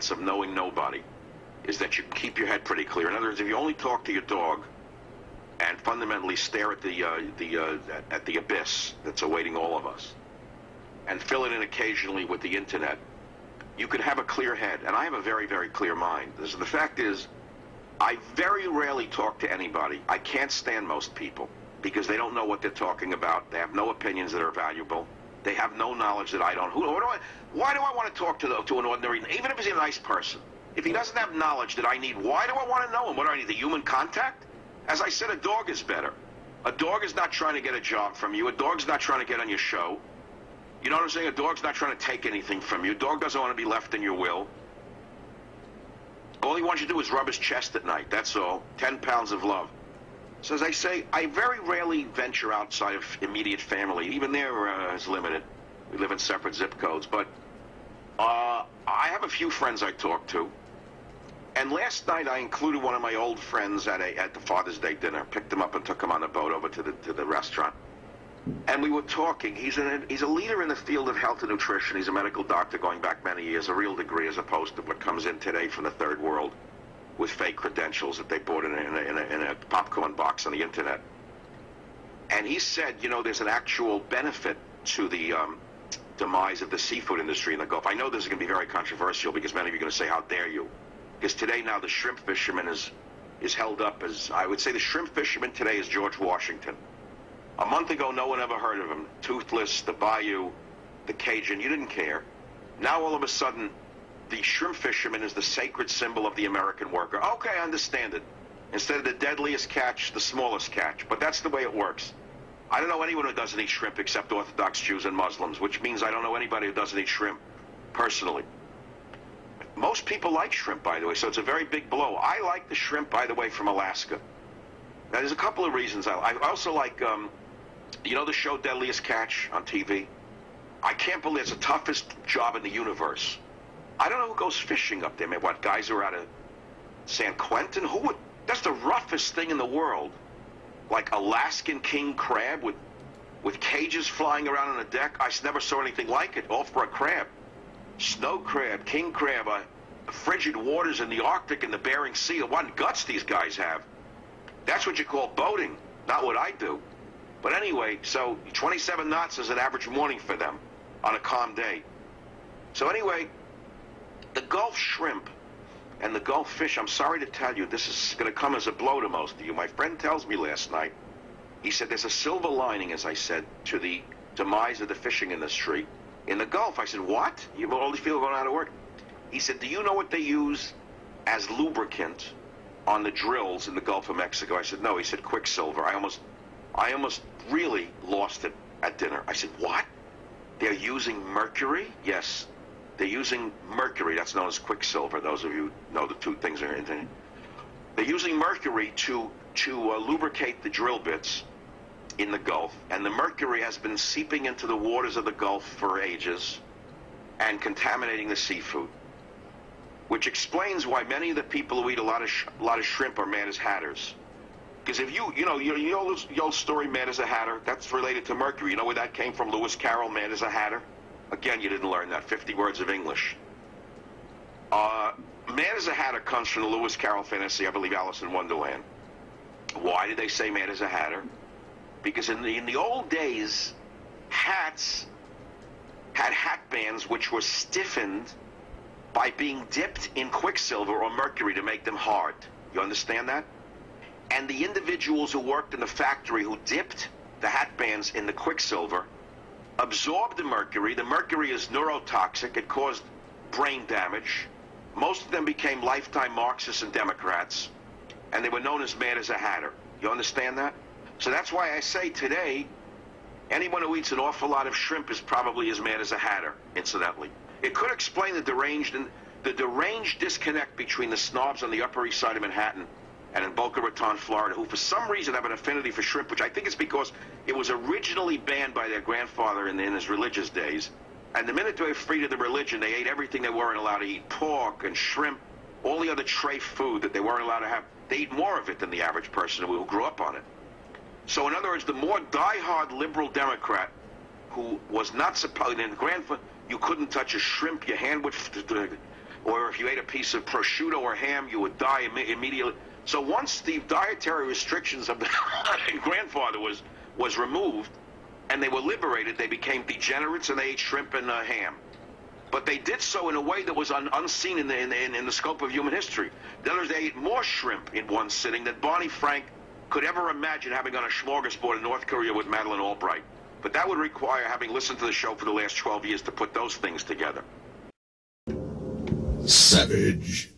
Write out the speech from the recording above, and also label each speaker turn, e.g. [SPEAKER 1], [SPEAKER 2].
[SPEAKER 1] benefits of knowing nobody is that you keep your head pretty clear. In other words, if you only talk to your dog and fundamentally stare at the abyss that's awaiting all of us, and fill it in occasionally with the internet, you can have a clear head. And I have a very, very clear mind. The fact is, I very rarely talk to anybody. I can't stand most people because they don't know what they're talking about. They have no opinions that are valuable. They have no knowledge that I don't. Why do I want to talk to an ordinary, even if he's a nice person? If he doesn't have knowledge that I need, why do I want to know him? What do I need, the human contact? As I said, a dog is better. A dog is not trying to get a job from you. A dog's not trying to get on your show. You know what I'm saying? A dog's not trying to take anything from you. A dog doesn't want to be left in your will. All he wants you to do is rub his chest at night. That's all. 10 pounds of love. So as I say, I very rarely venture outside of immediate family. Even there is limited. We live in separate zip codes. But I have a few friends I talk to. And last night I included one of my old friends at the Father's Day dinner. Picked him up and took him on the boat over to the restaurant. And we were talking. He's a leader in the field of health and nutrition. He's a medical doctor going back many years, a real degree as opposed to what comes in today from the third world with fake credentials that they bought in a popcorn box on the internet. And he said, you know, there's an actual benefit to the demise of the seafood industry in the Gulf. I know this is going to be very controversial because many of you are going to say, how dare you? Because today now the shrimp fisherman is held up as, I would say the shrimp fisherman today is George Washington. A month ago, no one ever heard of him. Toothless, the Bayou, the Cajun, you didn't care. Now all of a sudden, the shrimp fisherman is the sacred symbol of the American worker. Okay, I understand it. Instead of the deadliest catch, the smallest catch. But that's the way it works. I don't know anyone who doesn't eat shrimp except Orthodox Jews and Muslims, which means I don't know anybody who doesn't eat shrimp, personally. Most people like shrimp, by the way, so it's a very big blow. I like the shrimp, by the way, from Alaska. Now, there's a couple of reasons. I also like, you know the show Deadliest Catch on TV? I can't believe it's the toughest job in the universe. I don't know who goes fishing up there. Man, what, guys who are out of San Quentin? Who would? That's the roughest thing in the world. Like Alaskan king crab with cages flying around on the deck. I never saw anything like it, all for a crab. Snow crab, king crab, frigid waters in the Arctic and the Bering Sea. What guts these guys have. That's what you call boating, not what I do. But anyway, so 27 knots is an average morning for them on a calm day. So anyway, the Gulf shrimp and the Gulf fish, I'm sorry to tell you, this is going to come as a blow to most of you. My friend tells me last night, he said there's a silver lining, as I said, to the demise of the fishing industry in the Gulf. I said, what? You have all these people going out of work? He said, do you know what they use as lubricant on the drills in the Gulf of Mexico? I said, no. He said, Quicksilver. I almost really lost it at dinner. I said, what? They're using mercury? Yes. They're using mercury. That's known as Quicksilver. Those of you know the two things are in there. They're using mercury to lubricate the drill bits in the Gulf. And the mercury has been seeping into the waters of the Gulf for ages and contaminating the seafood. Which explains why many of the people who eat a lot of shrimp are mad as hatters. Because if you know the old story, Mad as a Hatter, that's related to mercury. You know where that came from? Lewis Carroll, Mad as a Hatter? Again, you didn't learn that. 50 words of English. Mad as a Hatter comes from the Lewis Carroll fantasy, I believe, Alice in Wonderland. Why did they say Mad as a Hatter? Because in the old days, hats had hat bands which were stiffened by being dipped in quicksilver or mercury to make them hard. You understand that? And the individuals who worked in the factory who dipped the hat bands in the quicksilver absorbed the mercury. The mercury is neurotoxic. It caused brain damage. Most of them became lifetime Marxists and Democrats, and they were known as Mad as a Hatter. You understand that? So that's why I say today, anyone who eats an awful lot of shrimp is probably as mad as a hatter, incidentally. It could explain the deranged disconnect between the snobs on the Upper East Side of Manhattan and in Boca Raton, Florida, who for some reason have an affinity for shrimp, which I think is because it was originally banned by their grandfather in his religious days. And the minute they were free to the religion, they ate everything they weren't allowed to eat. Pork and shrimp, all the other trafe food that they weren't allowed to have. They eat more of it than the average person who grew up on it. So in other words, the more diehard liberal Democrat who was not supposed, and grandfather, you couldn't touch a shrimp, your hand would, or if you ate a piece of prosciutto or ham, you would die immediately. So once the dietary restrictions of the grandfather was removed, and they were liberated, they became degenerates and they ate shrimp and ham. But they did so in a way that was unseen in the scope of human history. The others, they ate more shrimp in one sitting than Barney Frank could ever imagine having on a smorgasbord in North Korea with Madeleine Albright. But that would require having listened to the show for the last 12 years to put those things together.
[SPEAKER 2] Savage.